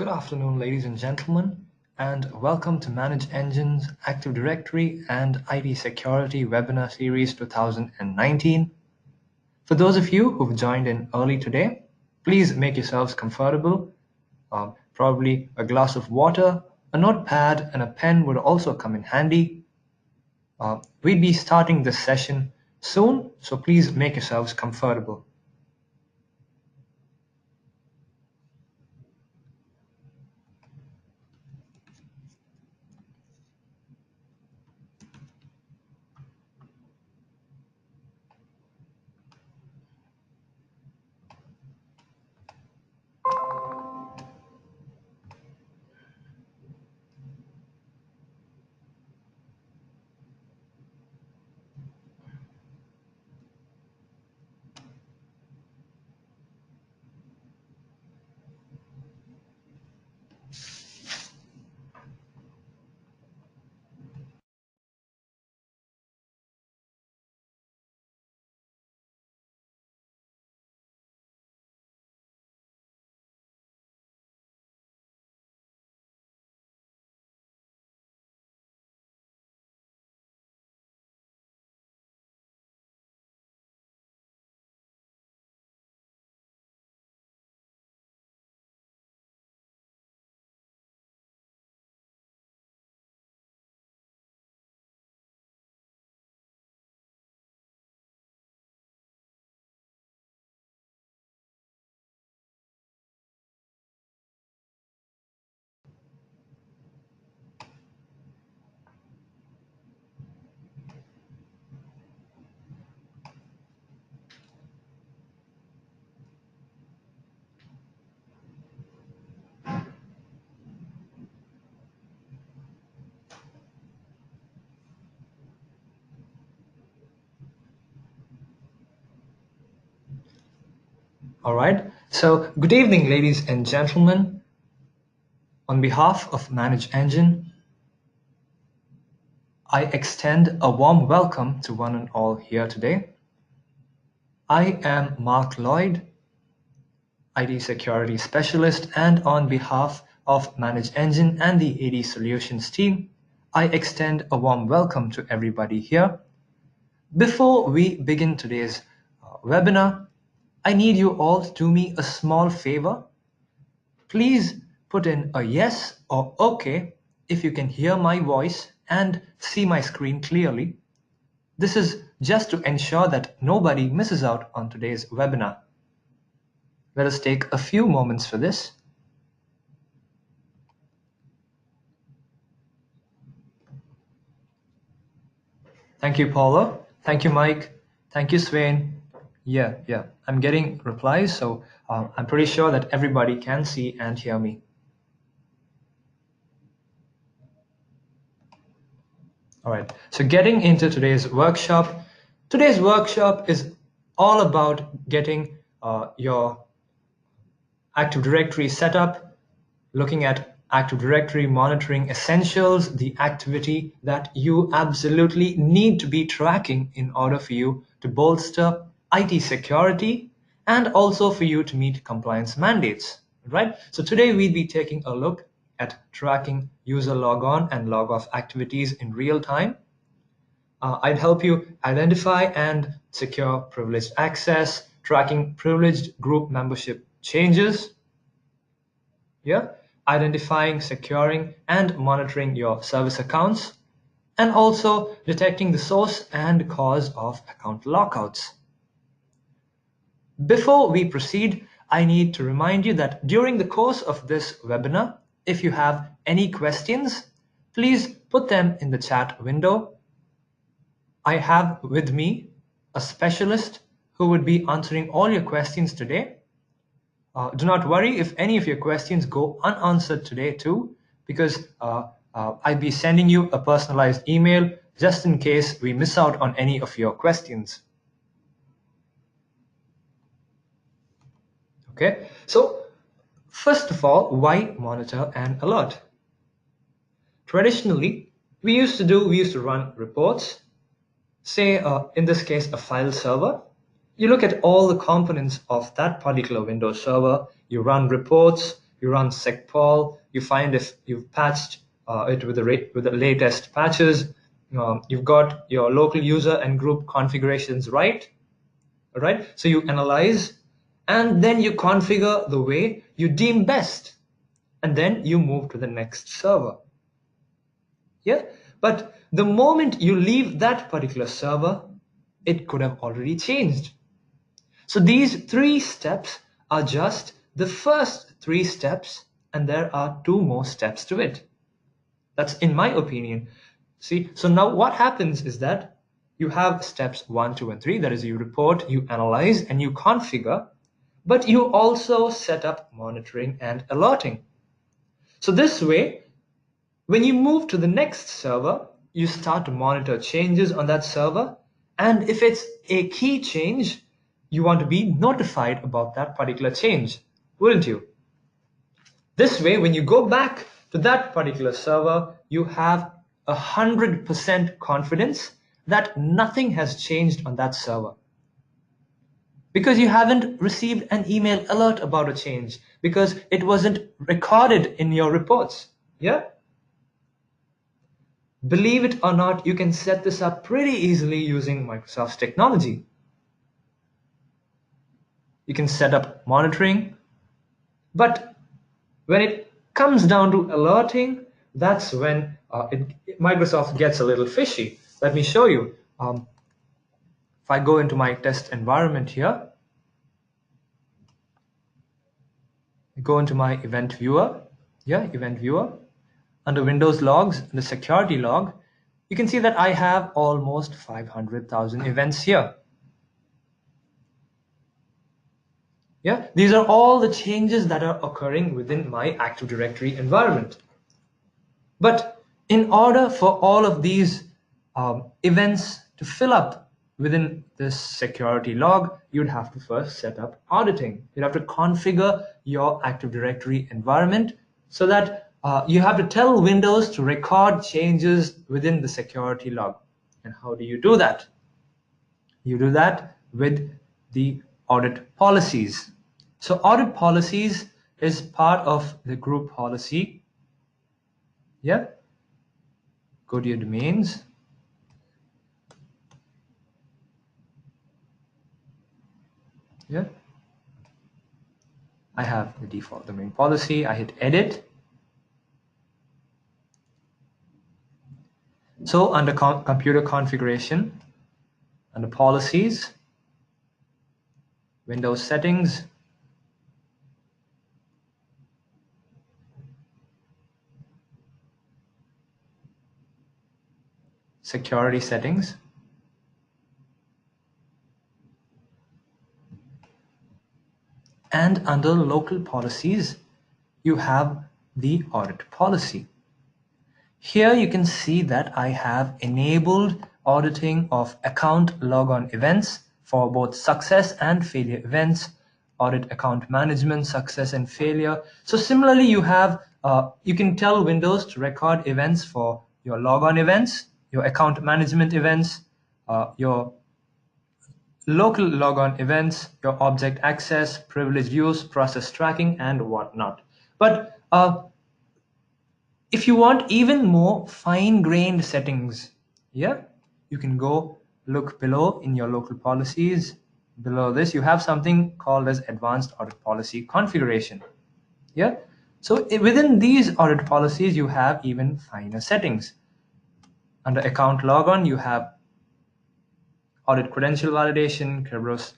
Good afternoon, ladies and gentlemen, and welcome to ManageEngine's Active Directory and IT Security Webinar Series 2019. For those of you who've joined in early today, please make yourselves comfortable. Probably a glass of water, a notepad, and a pen would also come in handy. We'd be starting this session soon, so please make yourselves comfortable. All right, so good evening, ladies and gentlemen. On behalf of ManageEngine, I extend a warm welcome to one and all here today. I am Mark Lloyd, IT Security Specialist, and on behalf of ManageEngine and the AD Solutions team, I extend a warm welcome to everybody here. Before we begin today's webinar, I need you all to do me a small favor. Please put in a yes or okay if you can hear my voice and see my screen clearly. This is just to ensure that nobody misses out on today's webinar. Let us take a few moments for this. Thank you, Paula. Thank you, Mike. Thank you, Swain. Yeah, I'm getting replies, so I'm pretty sure that everybody can see and hear me. All right, so getting into today's workshop. Today's workshop is all about getting your Active Directory set up, looking at Active Directory monitoring essentials, the activity that you absolutely need to be tracking in order for you to bolster IT security and also for you to meet compliance mandates, right? So today we'll be taking a look at tracking user logon and logoff activities in real time. I'd help you identify and secure privileged access, tracking privileged group membership changes, identifying, securing, and monitoring your service accounts, and also detecting the source and cause of account lockouts. Before we proceed, I need to remind you that during the course of this webinar, if you have any questions, please put them in the chat window. I have with me a specialist who would be answering all your questions today. Do not worry if any of your questions go unanswered today too, because I'll be sending you a personalized email just in case we miss out on any of your questions. Okay, so first of all, why monitor and alert? Traditionally, we used to run reports, say in this case a file server. You look at all the components of that particular Windows server, you run reports, you run secpol, you find if you've patched it with the latest patches, you've got your local user and group configurations right. All right, so you analyze and then you configure the way you deem best, and then you move to the next server. Yeah, but the moment you leave that particular server, it could have already changed. So these 3 steps are just the first 3 steps, and there are 2 more steps to it. That's in my opinion. See, so now what happens is that you have steps 1, 2, and 3. That is, you report, you analyze, and you configure, but you also set up monitoring and alerting. So this way, when you move to the next server, you start to monitor changes on that server. And if it's a key change, you want to be notified about that particular change, wouldn't you? This way, when you go back to that particular server, you have 100% confidence that nothing has changed on that server, because you haven't received an email alert about a change, because it wasn't recorded in your reports. Yeah? Believe it or not, you can set this up pretty easily using Microsoft's technology. You can set up monitoring, but when it comes down to alerting, that's when Microsoft gets a little fishy. Let me show you. If I go into my test environment here, I go into my event viewer. Yeah, event viewer. Under Windows logs, the security log, you can see that I have almost 500,000 events here. Yeah, these are all the changes that are occurring within my Active Directory environment. But in order for all of these events to fill up within this security log, you'd have to first set up auditing. You'd have to configure your Active Directory environment so that you have to tell Windows to record changes within the security log. And how do you do that? You do that with the audit policies. So audit policies is part of the group policy. Yeah. Go to your domains. Yeah. I have the default domain policy. I hit edit. So under computer configuration, under policies, Windows settings, security settings, and under local policies, you have the audit policy. Here you can see that I have enabled auditing of account logon events for both success and failure events, audit account management, success and failure. So similarly, you have you can tell Windows to record events for your logon events, your account management events, your local logon events, your object access, privileged use, process tracking, and whatnot. But if you want even more fine-grained settings, yeah, you can go look below in your local policies. Below this, you have something called as advanced audit policy configuration. Yeah, so within these audit policies, you have even finer settings. Under account logon, you have audit credential validation, Kerberos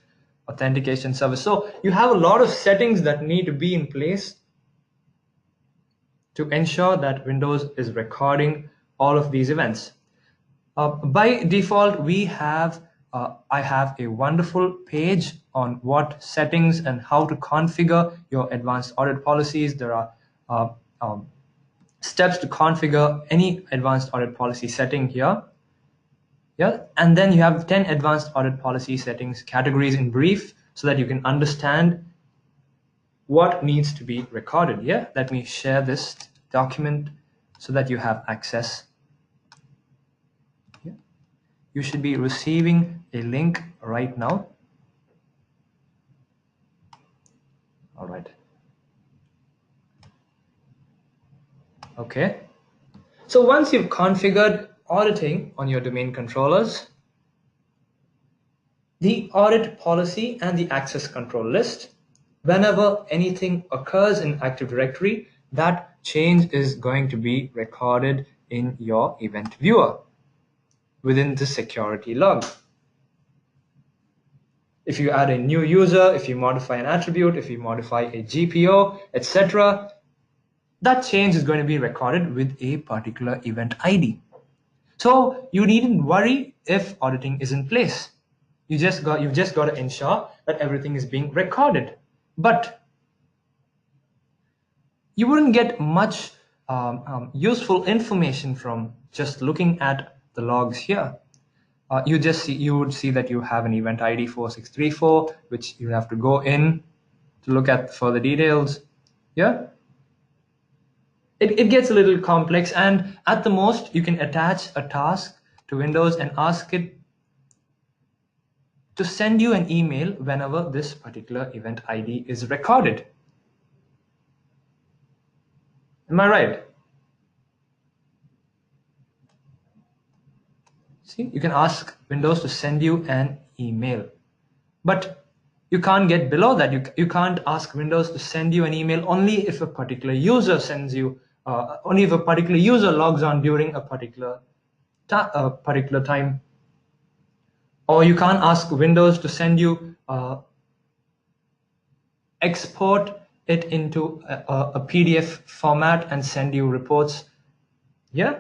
authentication service. So you have a lot of settings that need to be in place to ensure that Windows is recording all of these events. By default, I have a wonderful page on what settings and how to configure your advanced audit policies. There are steps to configure any advanced audit policy setting here. Yeah, and then you have 10 advanced audit policy settings categories in brief so that you can understand what needs to be recorded. Yeah, let me share this document so that you have access. Yeah. You should be receiving a link right now. All right. Okay. So once you've configured auditing on your domain controllers, the audit policy and the access control list, whenever anything occurs in Active Directory, that change is going to be recorded in your event viewer within the security log. If you add a new user, if you modify an attribute, if you modify a GPO, etc., that change is going to be recorded with a particular event ID. So you needn't worry if auditing is in place. You've just got to ensure that everything is being recorded. But you wouldn't get much useful information from just looking at the logs here. You would see that you have an event ID 4634, which you have to go in to look at further details. Yeah. It gets a little complex, and at the most you can attach a task to Windows and ask it to send you an email whenever this particular event ID is recorded. Am I right? See, you can ask Windows to send you an email, but you can't get below that. You can't ask Windows to send you an email only if a particular user sends you, only if a particular user logs on during a particular time. Or you can't ask Windows to send you, export it into a PDF format and send you reports. Yeah.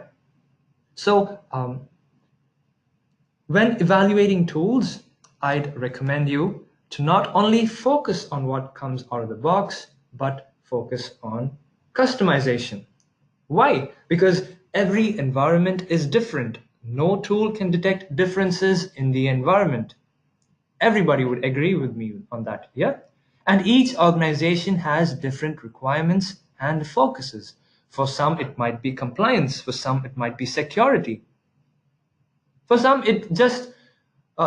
So when evaluating tools, I'd recommend you to not only focus on what comes out of the box, but focus on customization. Why? Because every environment is different. No tool can detect differences in the environment. Everybody would agree with me on that, yeah? And each organization has different requirements and focuses. For some, it might be compliance. For some, it might be security. For some, it just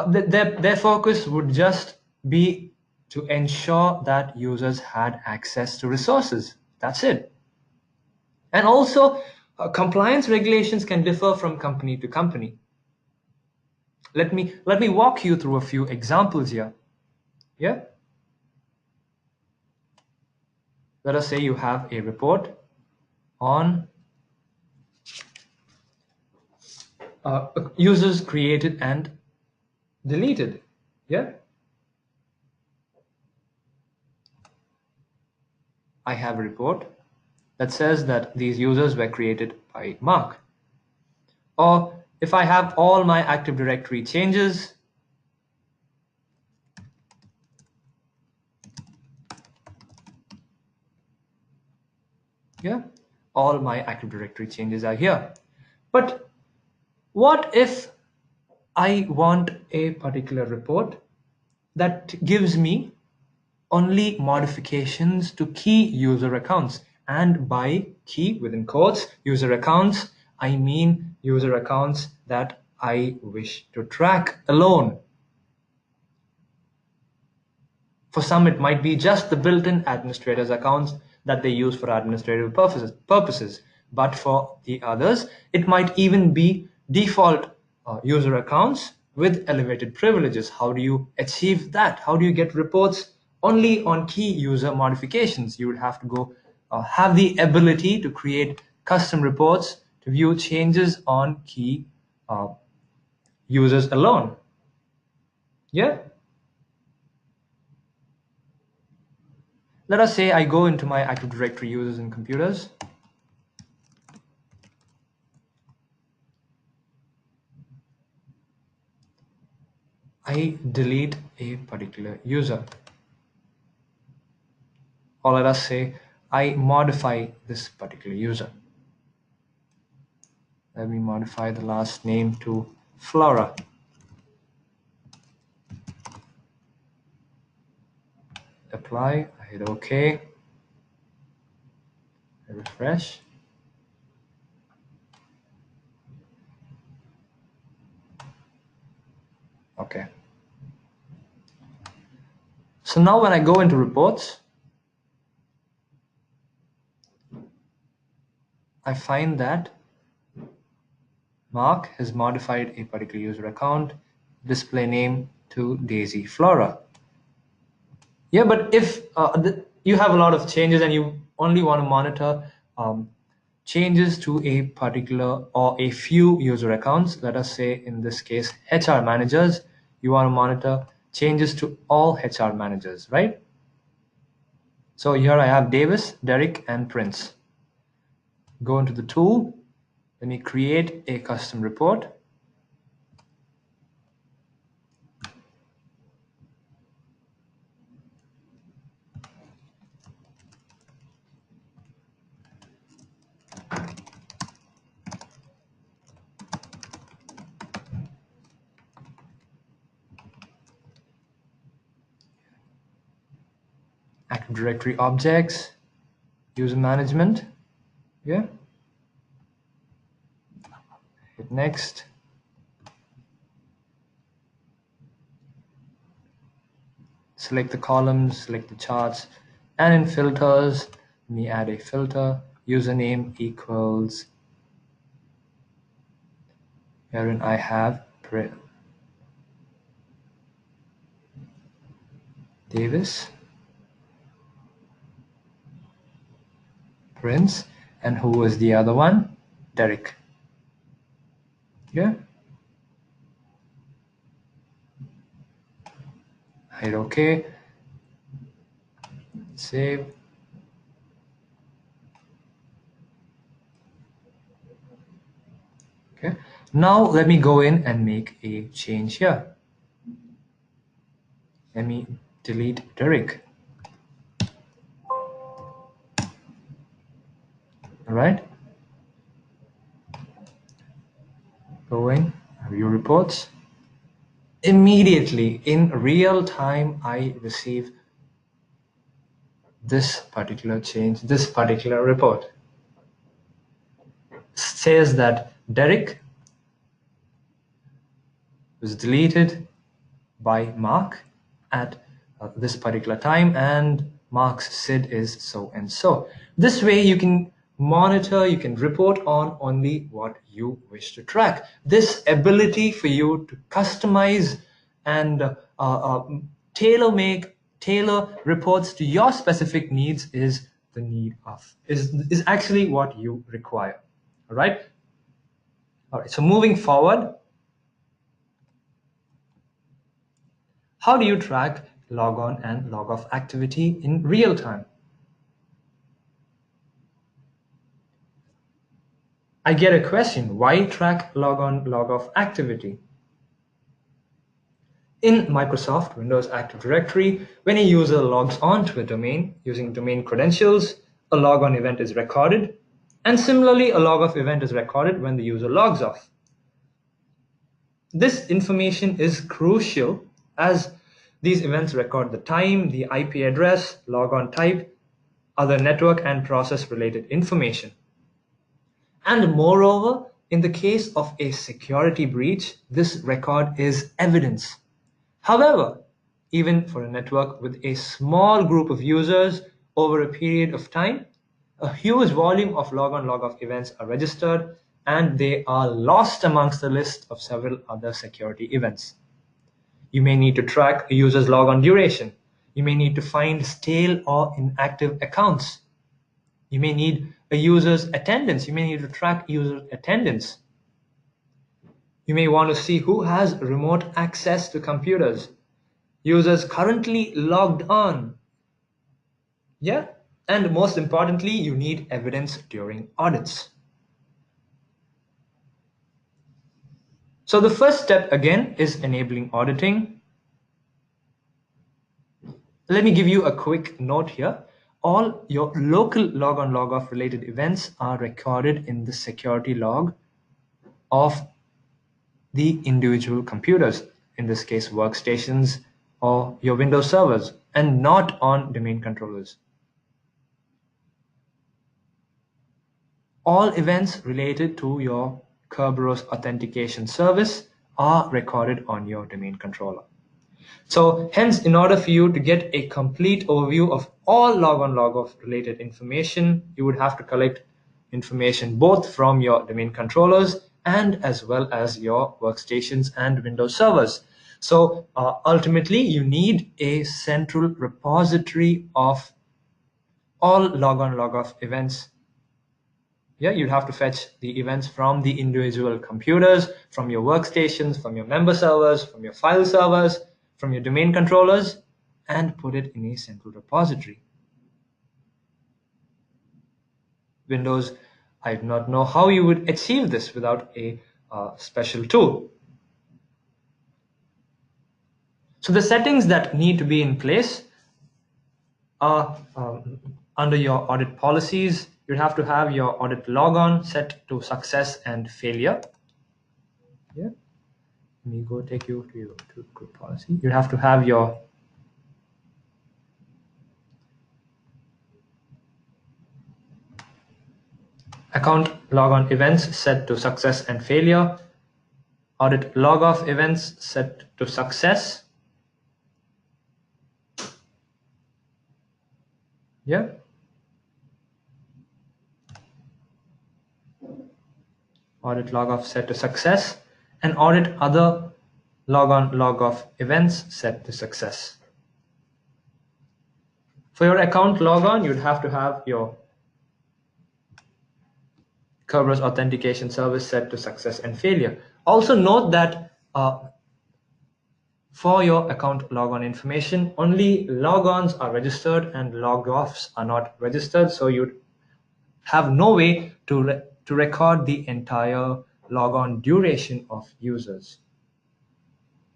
their focus would just be to ensure that users had access to resources. That's it. And also, compliance regulations can differ from company to company. Let me walk you through a few examples here. Yeah. Let us say you have a report on users created and deleted. Yeah. I have a report that says that these users were created by Mark. Or if I have all my Active Directory changes, yeah, all my Active Directory changes are here. But what if I want a particular report that gives me only modifications to key user accounts? And by key, within quotes, user accounts, I mean user accounts that I wish to track alone. For some, it might be just the built-in administrators accounts that they use for administrative purposes. But for the others, it might even be default user accounts with elevated privileges. How do you achieve that? How do you get reports only on key user modifications? You would have to go have the ability to create custom reports to view changes on key users alone. Yeah. Let us say I go into my Active Directory users and computers. I delete a particular user. Or let us say I modify this particular user. Let me modify the last name to Flora. Apply, I hit OK. I refresh. Okay. So now when I go into reports, I find that Mark has modified a particular user account, display name to Daisy Flora. Yeah, but if you have a lot of changes and you only want to monitor changes to a particular or a few user accounts, let us say in this case HR managers, you want to monitor changes to all HR managers, right? So here I have Davis, Derek, and Prince. Go into the tool, let me create a custom report. Active Directory objects, user management, yeah. Hit next. Select the columns, select the charts, and in filters, let me add a filter, username equals, herein I have Davis, Prince, and who was the other one? Derek. Yeah. Hit OK. Save. Okay. Now let me go in and make a change here. Let me delete Derek. All right. Go in, view reports. Immediately in real time, I receive this particular change, this particular report. Says that Derek was deleted by Mark at this particular time, and Mark's SID is so and so. This way you can monitor, you can report on only what you wish to track. This ability for you to customize and tailor reports to your specific needs is the need of, is actually what you require. All right. All right. So moving forward, how do you track logon and logoff activity in real time? I get a question, why track logon, logoff activity? In Microsoft Windows Active Directory, when a user logs on to a domain using domain credentials, a logon event is recorded, and similarly, a logoff event is recorded when the user logs off. This information is crucial as these events record the time, the IP address, logon type, other network and process related information. And moreover, in the case of a security breach, this record is evidence. However, even for a network with a small group of users over a period of time, a huge volume of logon logoff events are registered and they are lost amongst the list of several other security events. You may need to track a user's logon duration. You may need to find stale or inactive accounts. You may need a user's attendance. You may need to track user attendance. You may want to see who has remote access to computers. Users currently logged on. Yeah? And most importantly, you need evidence during audits. So the first step again is enabling auditing. Let me give you a quick note here. All your local logon logoff related events are recorded in the security log of the individual computers, in this case workstations or your Windows servers, and not on domain controllers. All events related to your Kerberos authentication service are recorded on your domain controller. So hence, in order for you to get a complete overview of all logon logoff related information, you would have to collect information both from your domain controllers and as well as your workstations and Windows servers. So ultimately, you need a central repository of all logon, logoff events. Yeah, you'd have to fetch the events from the individual computers, from your workstations, from your member servers, from your file servers, from your domain controllers, and put it in a central repository. Windows, I do not know how you would achieve this without a special tool. So the settings that need to be in place are under your audit policies. You have to have your audit logon set to success and failure. Yeah. Let me go take you to group policy. You have to have your account logon events set to success and failure. Audit logoff events set to success. Yeah. Audit logoff set to success, and audit other logon logoff events set to success. For your account logon, you'd have to have your Kerberos authentication service set to success and failure. Also note that for your account logon information, only logons are registered and logoffs are not registered, so you'd have no way to record the entire logon duration of users.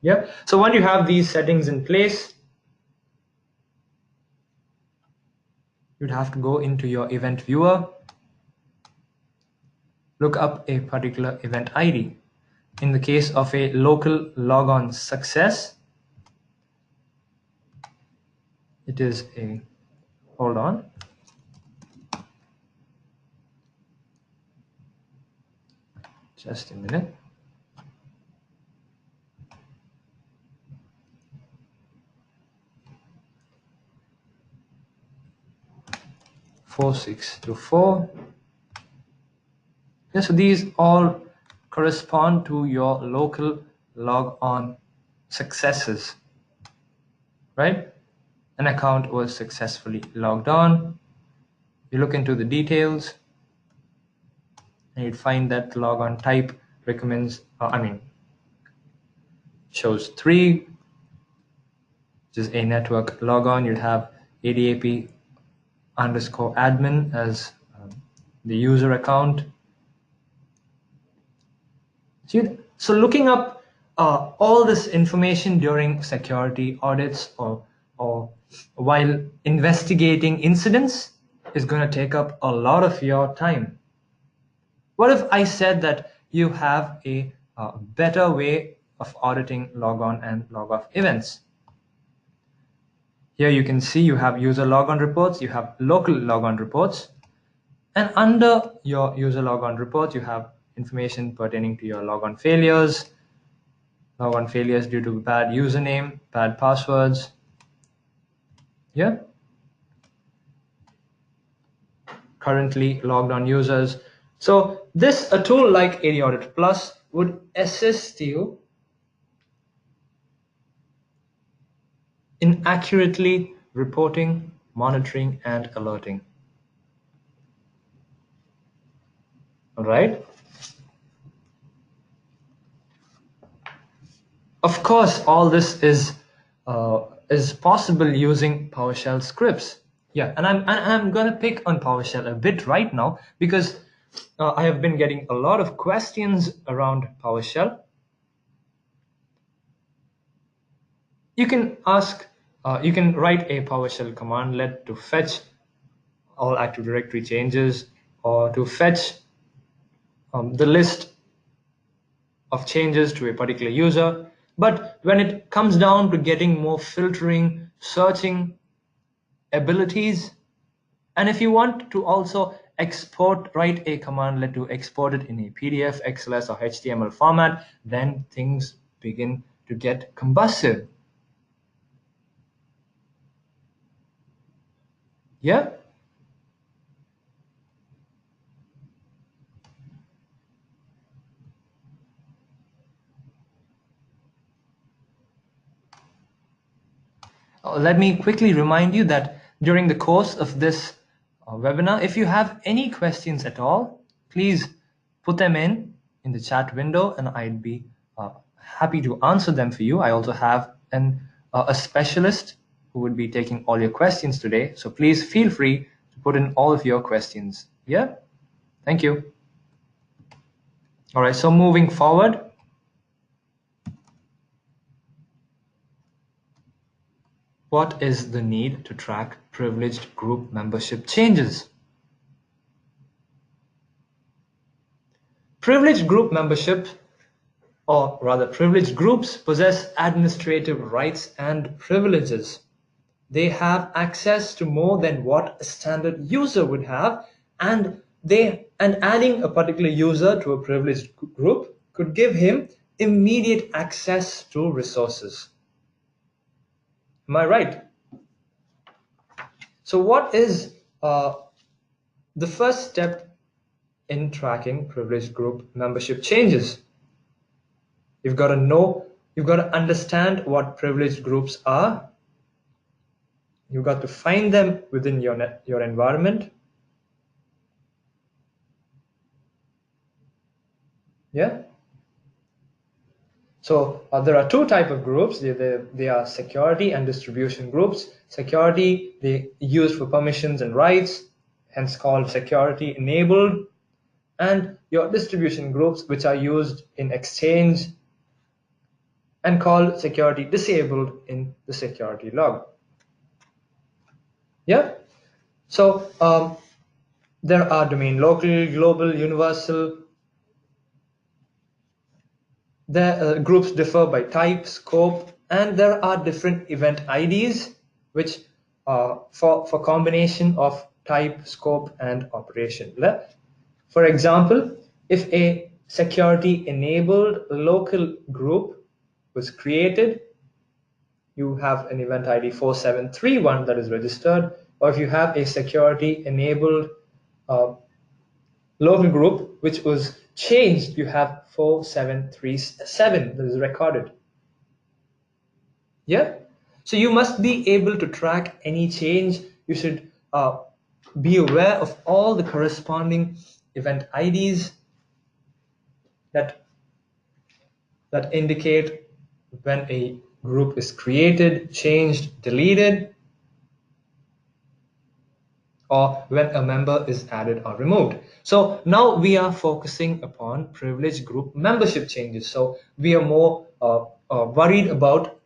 Yeah. So once you have these settings in place, you'd have to go into your event viewer, look up a particular event ID. In the case of a local logon success, it is a, hold on. Just a minute. (4624). Yeah, so these all correspond to your local logon successes, right? An account was successfully logged on. You look into the details, and you'd find that logon type recommends, shows 3, which is a network logon. You'd have ADAP underscore admin as the user account. So looking up all this information during security audits or while investigating incidents is going to take up a lot of your time. What if I said that you have a better way of auditing logon and logoff events? Here you can see you have user logon reports, you have local logon reports, and under your user logon report, you have information pertaining to your logon failures due to bad username, bad passwords. Yeah. Currently logged on users. So a tool like ADAudit Plus would assist you in accurately reporting, monitoring, and alerting. All right. Of course, all this is possible using PowerShell scripts. Yeah, and I'm gonna pick on PowerShell a bit right now because I have been getting a lot of questions around PowerShell. You can you can write a PowerShell commandlet to fetch all Active Directory changes or to fetch the list of changes to a particular user. But when it comes down to getting more filtering, searching abilities, and if you want to also write a commandlet to export it in a PDF, XLS, or HTML format, then things begin to get combustive. Yeah. Let me quickly remind you that during the course of this webinar, if you have any questions at all, please put them in the chat window, and I'd be happy to answer them for you. I also have a specialist who would be taking all your questions today. So please feel free to put in all of your questions. Yeah? Thank you. All right, so moving forward. What is the need to track privileged group membership changes? Privileged group membership, or rather privileged groups, possess administrative rights and privileges. They have access to more than what a standard user would have, and adding a particular user to a privileged group could give him immediate access to resources. Am I right? So what is the first step in tracking privileged group membership changes? You've got to understand what privileged groups are. You've got to find them within your environment. Yeah. So there are two types of groups. They are security and distribution groups. Security, they use for permissions and rights, hence called security enabled. And your distribution groups, which are used in Exchange and called security disabled in the security log. Yeah. So there are domain local, global, universal. The groups differ by type, scope, and there are different event IDs, which for combination of type, scope, and operation. For example, if a security-enabled local group was created, you have an event ID 4731 that is registered, or if you have a security-enabled local group which was changed, you have 4737 that is recorded. Yeah. So you must be able to track any change. You should be aware of all the corresponding event IDs that indicate when a group is created, changed, deleted, or when a member is added or removed. So now we are focusing upon privileged group membership changes. So we are more worried about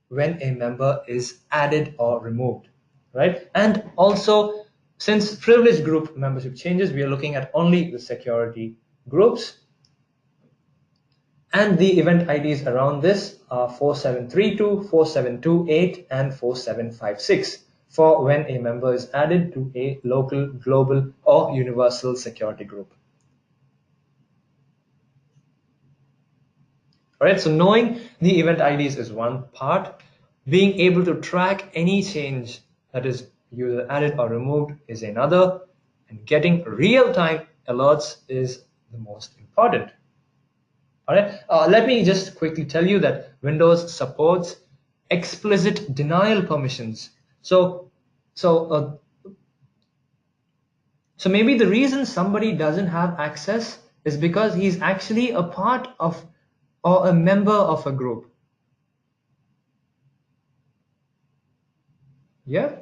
when a member is added or removed, right? And also, since privileged group membership changes, we are looking at only the security groups. And the event IDs around this are 4732, 4728, and 4756 for when a member is added to a local, global, or universal security group. All right, so knowing the event IDs is one part. Being able to track any change that is user added or removed is another. And getting real-time alerts is the most important. All right, let me just quickly tell you that Windows supports explicit denial permissions. So maybe the reason somebody doesn't have access is because he's actually a part of or a member of a group. Yeah.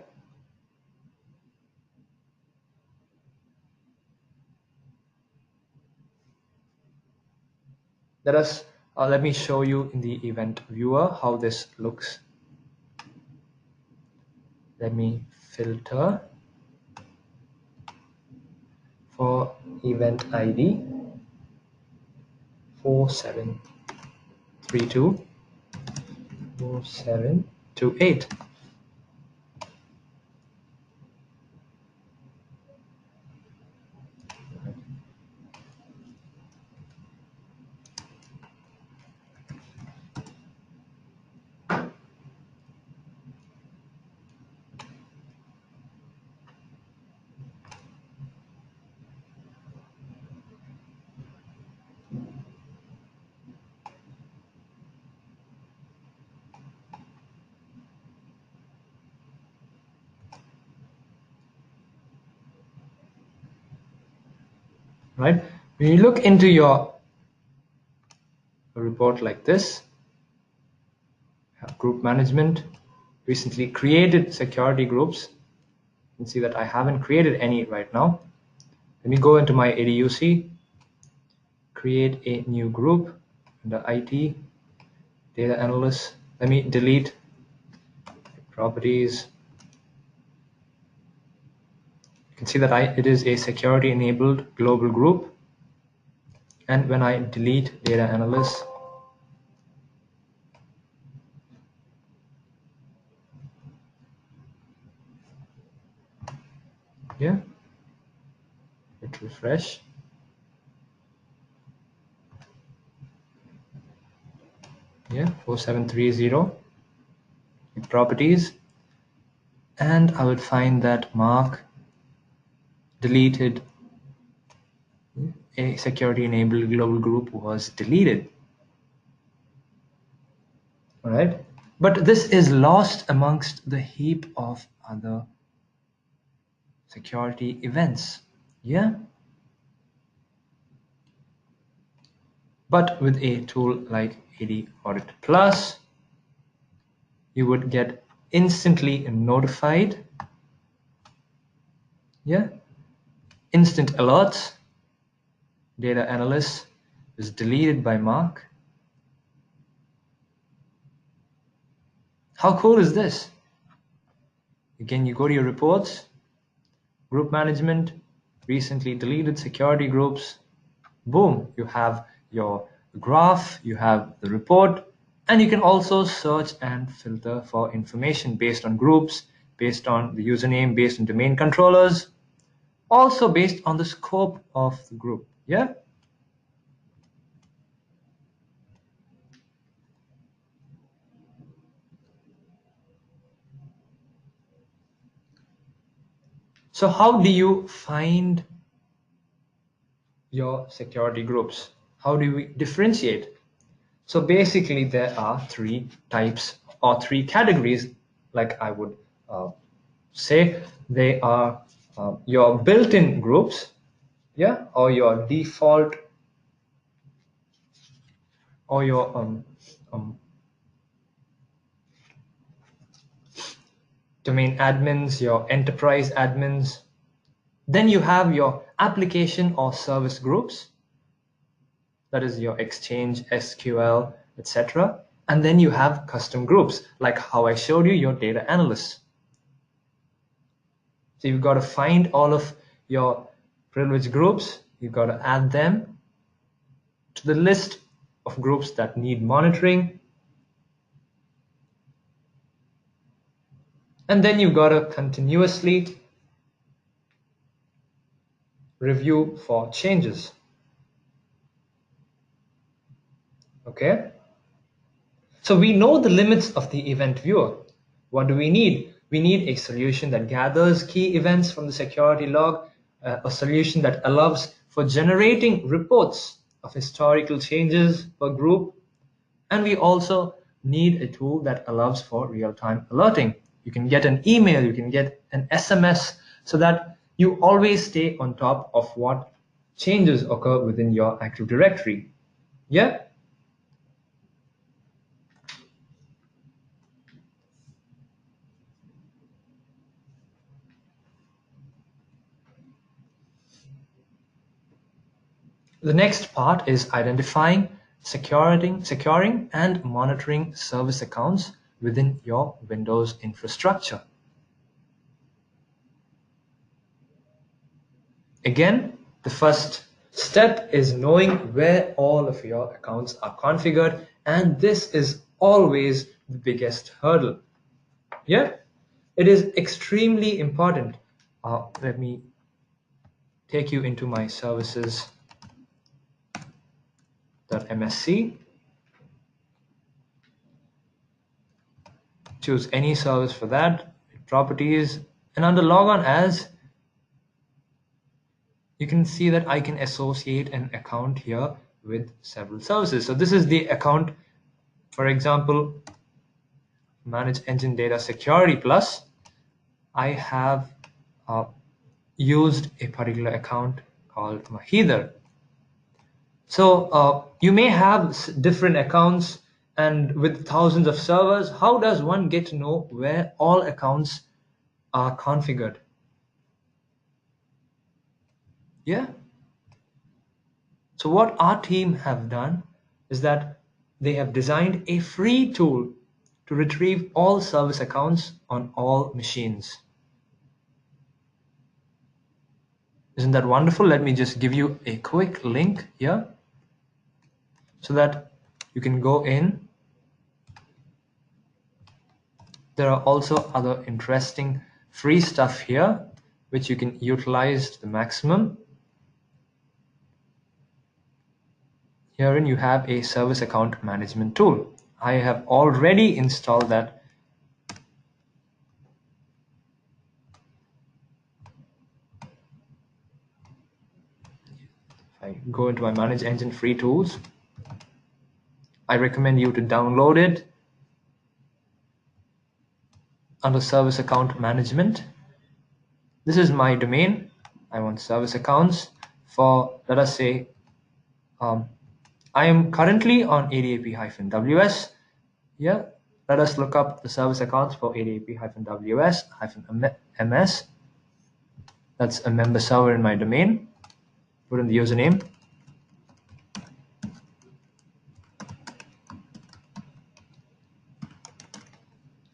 Let me show you in the event viewer how this looks. Let me filter for event ID 4732 4728. right? When you look into your report like this, have group management, recently created security groups. You can see that I haven't created any right now. Let me go into my ADUC, create a new group under IT, data analyst. Let me delete properties. You can see that it is a security enabled global group. And when I delete data analyst, yeah, hit refresh. Yeah, 4730 properties, and I would find that Mark deleted a security enabled global group was deleted. All right, but this is lost amongst the heap of other security events. Yeah, but with a tool like ADAudit Plus, you would get instantly notified. Yeah, instant alerts. Data analyst is deleted by Mark. How cool is this? Again, you go to your reports, group management, recently deleted security groups. Boom, you have your graph, you have the report, and you can also search and filter for information based on groups, based on the username, based on domain controllers, also based on the scope of the group. Yeah. So how do you find your security groups? How do we differentiate? So basically, there are three types or three categories, like I would say. They are your built-in groups, yeah, or your default, or your um, domain admins, your enterprise admins. Then you have your application or service groups, that is your Exchange, SQL, etc. And then you have custom groups, like how I showed you, your data analysts. So you've got to find all of your privileged groups, you've got to add them to the list of groups that need monitoring. And then you've got to continuously review for changes. Okay? So we know the limits of the event viewer. What do we need? We need a solution that gathers key events from the security log, a solution that allows for generating reports of historical changes per group, and we also need a tool that allows for real-time alerting. You can get an email, you can get an SMS, so that you always stay on top of what changes occur within your Active Directory. Yeah? The next part is identifying, securing, and monitoring service accounts within your Windows infrastructure. Again, the first step is knowing where all of your accounts are configured, and this is always the biggest hurdle. Yeah, it is extremely important. Let me take you into my services.msc. Choose any service for that, properties, and under logon as, you can see that I can associate an account here with several services. So this is the account, for example, ManageEngine Data Security Plus. I have used a particular account called my header. So you may have different accounts, and with thousands of servers, how does one get to know where all accounts are configured? Yeah. So what our team have done is that they have designed a free tool to retrieve all service accounts on all machines. Isn't that wonderful? Let me just give you a quick link here so that you can go in. There are also other interesting free stuff here which you can utilize to the maximum. Herein you have a service account management tool. I have already installed that. If I go into my ManageEngine free tools, I recommend you to download it under service account management. This is my domain. I want service accounts for, let us say, I am currently on ADAP-WS. Yeah, let us look up the service accounts for ADAP-WS-MS. That's a member server in my domain. Put in the username.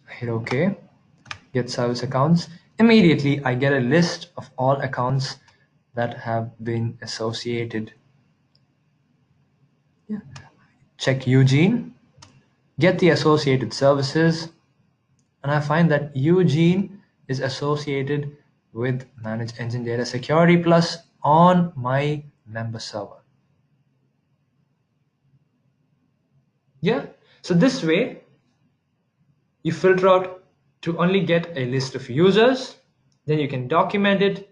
Hit OK. Get service accounts. Immediately, I get a list of all accounts that have been associated. Yeah. Check Eugene. Get the associated services. And I find that Eugene is associated with ManageEngine Data Security Plus on my member server. Yeah, so this way you filter out to only get a list of users, then you can document it,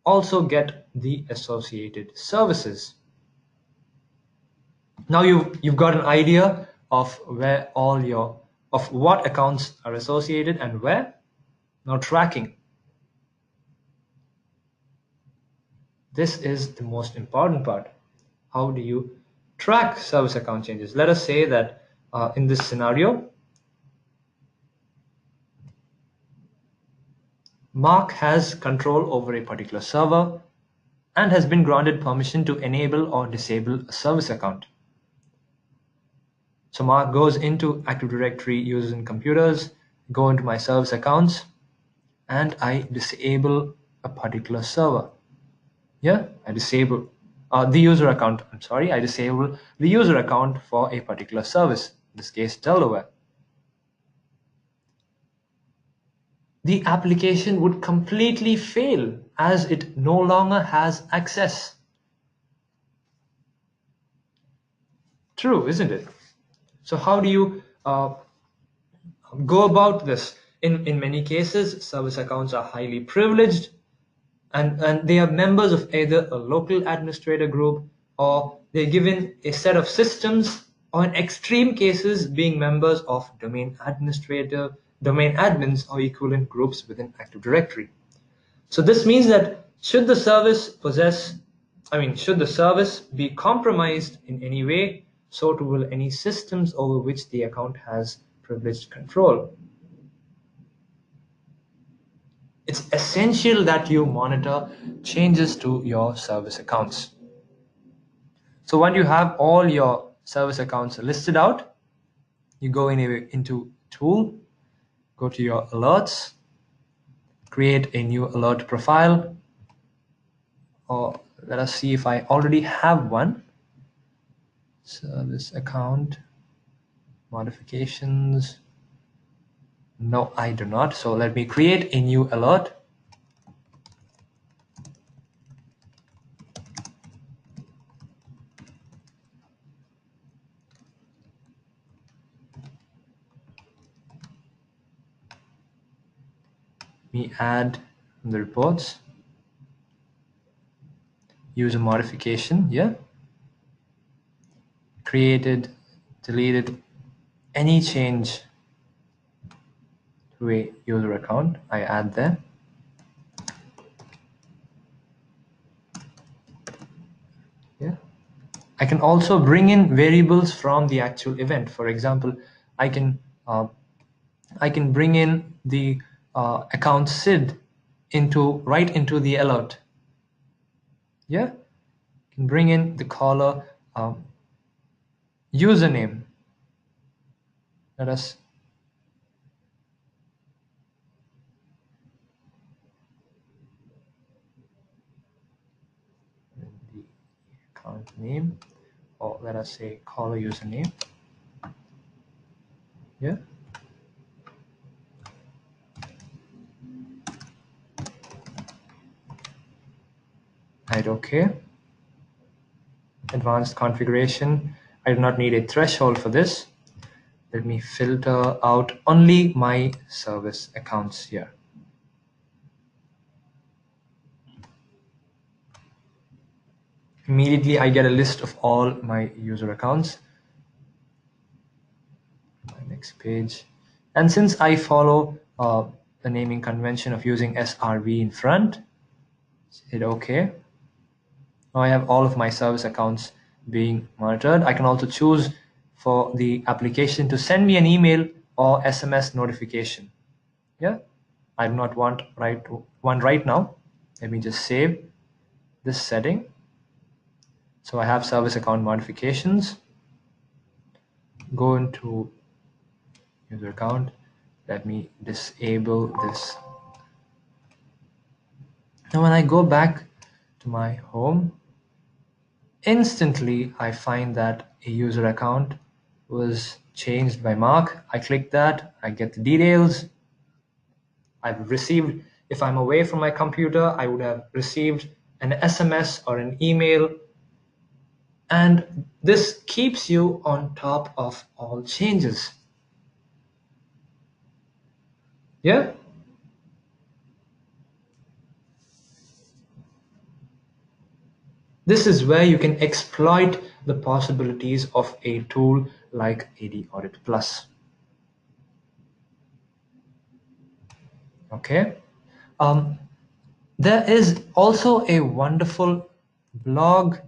also get the associated services. Now you've got an idea of where of what accounts are associated and where. Now tracking. This is the most important part. How do you track service account changes? Let us say that in this scenario, Mark has control over a particular server and has been granted permission to enable or disable a service account. So Mark goes into Active Directory users and computers, go into my service accounts, and I disable a particular server. Yeah, I disable the user account. I'm sorry, I disable the user account for a particular service, in this case, Delaware. The application would completely fail as it no longer has access. True, isn't it? So how do you go about this? In many cases, service accounts are highly privileged and they are members of either a local administrator group or they're given a set of systems, or in extreme cases being members of domain admins or equivalent groups within Active Directory. So this means that should the service be compromised in any way, so too will any systems over which the account has privileged control. It's essential that you monitor changes to your service accounts. So when you have all your service accounts listed out, you go into Tool, go to your alerts, create a new alert profile, or let us see if I already have one. Service account modifications. No, I do not. So let me create a new alert. Me add the reports. User modification, yeah. Created, deleted any change to a user account, I add there. I can also bring in variables from the actual event. For example, I can bring in the account SID right into the alert. Yeah, I can bring in the caller username. Let us the account name, or let us say caller username. Yeah. Hit OK. Advanced configuration. I do not need a threshold for this. Let me filter out only my service accounts here. Immediately, I get a list of all my user accounts. My next page. And since I follow the naming convention of using SRV in front, hit OK. Now I have all of my service accounts being monitored. I can also choose for the application to send me an email or SMS notification. Yeah, I do not want one right now. Let me just save this setting. So I have service account modifications. Go into user account. Let me disable this. Now when I go back to my home, instantly I find that a user account was changed by Mark. I click that, I get the details. I've received, if I'm away from my computer, I would have received an SMS or an email. And this keeps you on top of all changes. Yeah? This is where you can exploit the possibilities of a tool like ADAudit Plus. Okay. There is also a wonderful blog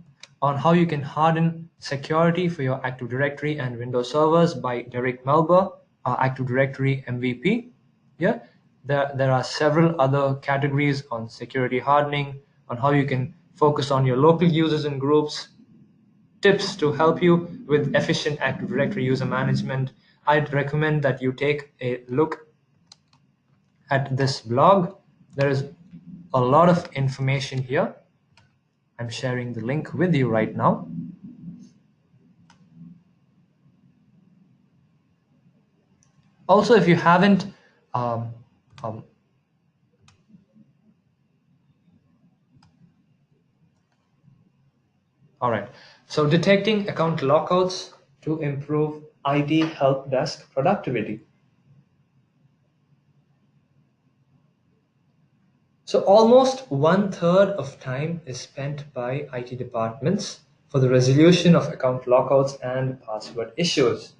on how you can harden security for your Active Directory and Windows servers by Derek Melber, Active Directory MVP. Yeah, there are several other categories on security hardening, on how you can focus on your local users and groups, tips to help you with efficient Active Directory user management. I'd recommend that you take a look at this blog. There is a lot of information here. I'm sharing the link with you right now. Also, if you haven't all right, so detecting account lockouts to improve IT help desk productivity. So almost 1/3 of time is spent by IT departments for the resolution of account lockouts and password issues.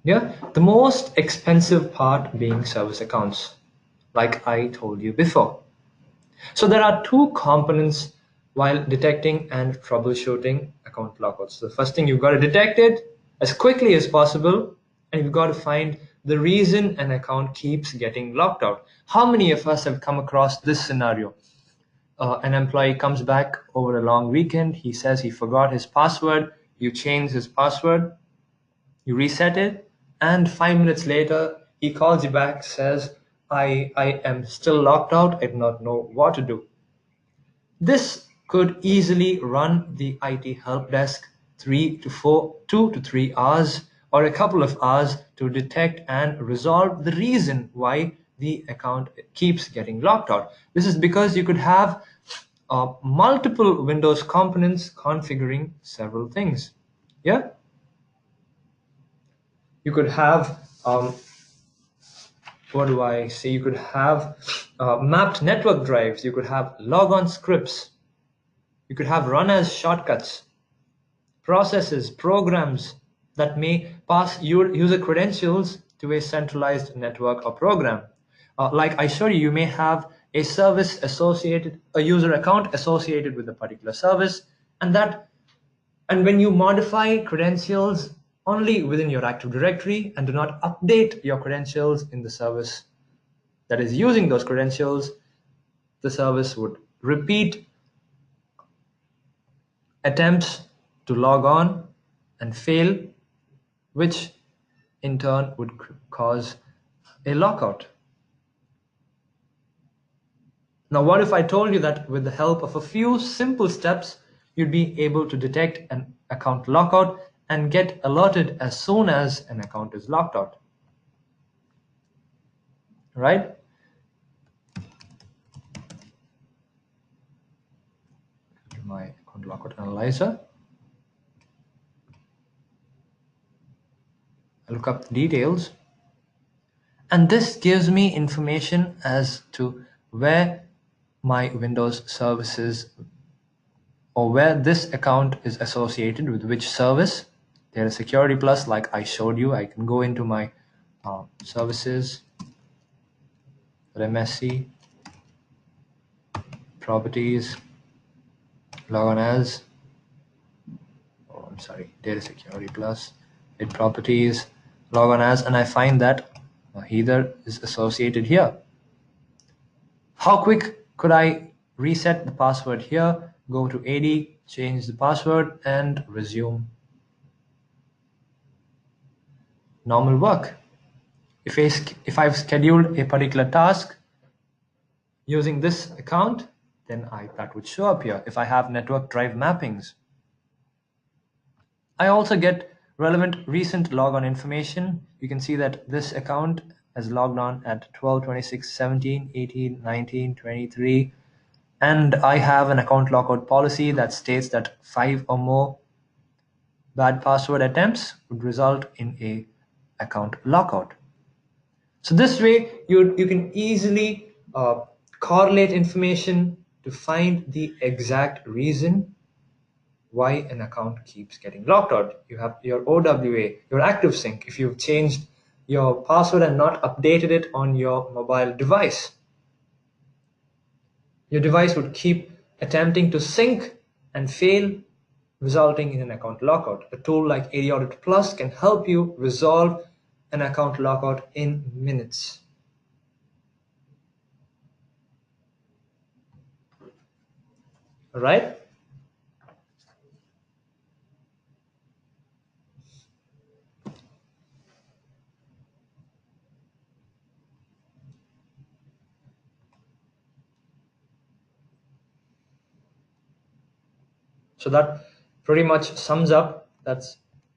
Yeah, the most expensive part being service accounts, like I told you before. So there are two components while detecting and troubleshooting account lockouts. The first thing, you've got to detect it as quickly as possible, and you've got to find the reason an account keeps getting locked out. How many of us have come across this scenario? An employee comes back over a long weekend. He says he forgot his password. You change his password, you reset it, and 5 minutes later, he calls you back, says, I am still locked out. I do not know what to do. This could easily run the IT help desk 2 to 3 hours or a couple of hours to detect and resolve the reason why the account keeps getting locked out. This is because you could have multiple Windows components configuring several things. Yeah? You could have, what do I say? You could have mapped network drives. You could have logon scripts. You could have run as shortcuts, processes, programs that may pass your user credentials to a centralized network or program. Like I showed you, you may have a service associated, a user account associated with a particular service, and when you modify credentials only within your Active Directory and do not update your credentials in the service that is using those credentials, the service would repeat attempts to log on and fail, which in turn would cause a lockout. Now, what if I told you that with the help of a few simple steps, you'd be able to detect an account lockout and get alerted as soon as an account is locked out, right? My account lockout analyzer. I look up the details, and this gives me information as to where my Windows services or where this account is associated with which service. There is Security Plus, like I showed you. I can go into my services, MSC, properties, log on as, Data Security Plus, hit properties, log on as, and I find that Heather is associated here. How quick could I reset the password here? Go to AD, change the password, and resume normal work. If I've scheduled a particular task using this account, then that would show up here. If I have network drive mappings, I also get relevant recent logon information. You can see that this account has logged on at 12, 26, 17, 18, 19, 23, and I have an account lockout policy that states that 5 or more bad password attempts would result in a account lockout. So this way, you can easily correlate information to find the exact reason why an account keeps getting locked out. You have your OWA, your active sync, if you've changed your password and not updated it on your mobile device. Your device would keep attempting to sync and fail, resulting in an account lockout. A tool like ADAudit Plus can help you resolve an account lockout in minutes. All right? So that pretty much sums up.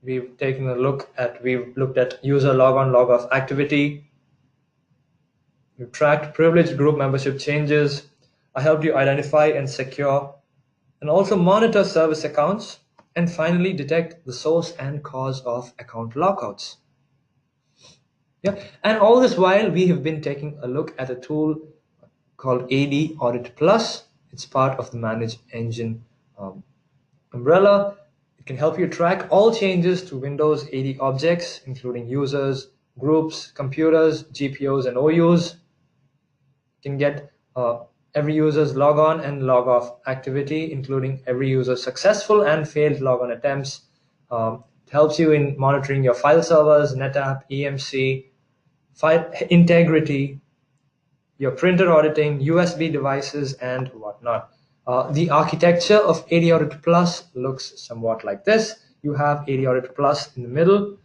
We've looked at user logon, logoff activity. We've tracked privileged group membership changes. I helped you identify and secure and also monitor service accounts, and finally detect the source and cause of account lockouts. Yeah, and all this while we have been taking a look at a tool called ADAudit Plus. It's part of the ManageEngine umbrella. It can help you track all changes to Windows AD objects, including users, groups, computers, GPOs, and OUs. You can get every user's logon and logoff activity, including every user's successful and failed logon attempts. It helps you in monitoring your file servers, NetApp, EMC, file integrity, your printer auditing, USB devices, and whatnot. The architecture of ADAudit Plus looks somewhat like this. You have ADAudit Plus in the middle,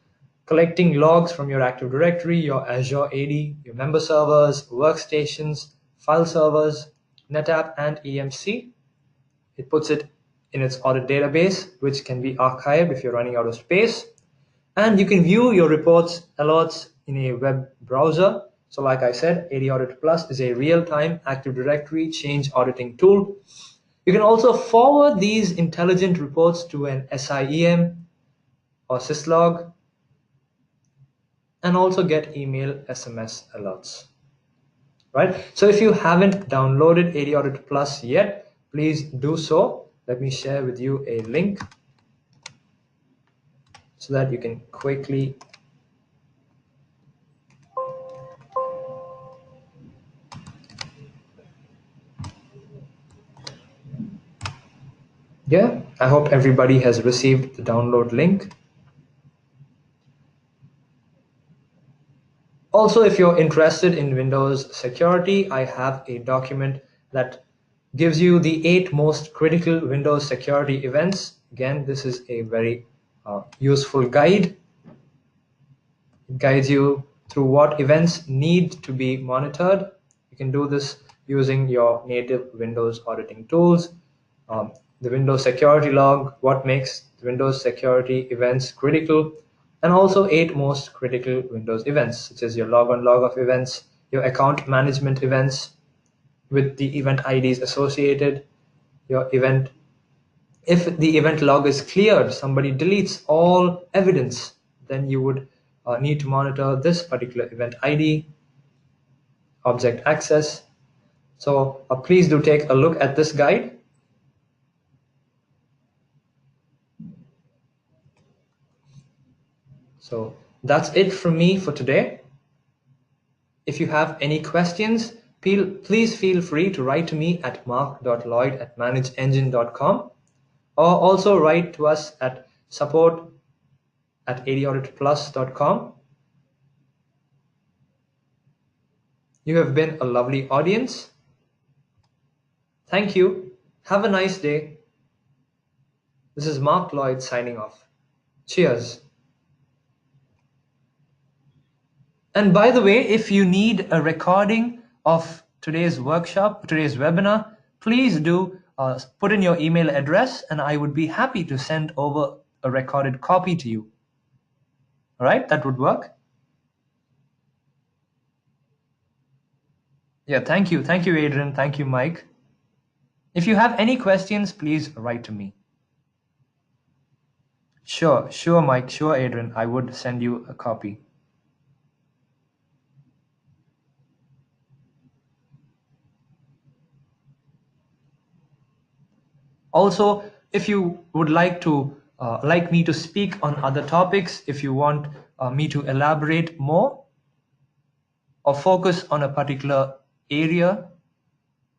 collecting logs from your Active Directory, your Azure AD, your member servers, workstations, file servers, NetApp, and EMC. It puts it in its audit database, which can be archived if you're running out of space. And you can view your reports, alerts in a web browser. So like I said, ADAudit Plus is a real-time Active Directory change auditing tool. You can also forward these intelligent reports to an SIEM or syslog, and also get email SMS alerts. Right? So if you haven't downloaded ADAudit Plus yet, please do so. Let me share with you a link so that you can quickly Yeah, I hope everybody has received the download link. Also, if you're interested in Windows security, I have a document that gives you the 8 most critical Windows security events. Again, this is a very useful guide. It guides you through what events need to be monitored. You can do this using your native Windows auditing tools. The Windows security log, what makes the Windows security events critical, and also 8 most critical Windows events, such as your logon, logoff events, your account management events with the event IDs associated, your event. If the event log is cleared, somebody deletes all evidence, then you would need to monitor this particular event ID, object access. So please do take a look at this guide. So that's it from me for today. If you have any questions, please feel free to write to me at mark.lloyd@manageengine.com, or also write to us at support@ADAuditplus.com. You have been a lovely audience. Thank you. Have a nice day. This is Mark Lloyd signing off. Cheers. And by the way, if you need a recording of today's workshop, today's webinar, please do put in your email address and I would be happy to send over a recorded copy to you. All right, that would work. Yeah, thank you. Thank you, Adrian. Thank you, Mike. If you have any questions, please write to me. Sure, Mike. Sure, Adrian. I would send you a copy. Also, if you would like me to speak on other topics, if you want me to elaborate more or focus on a particular area,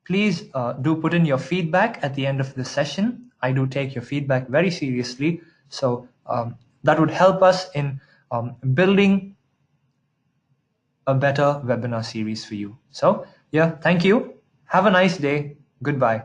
please do put in your feedback at the end of the session. I do take your feedback very seriously. So that would help us in building a better webinar series for you. So yeah, thank you. Have a nice day. Goodbye.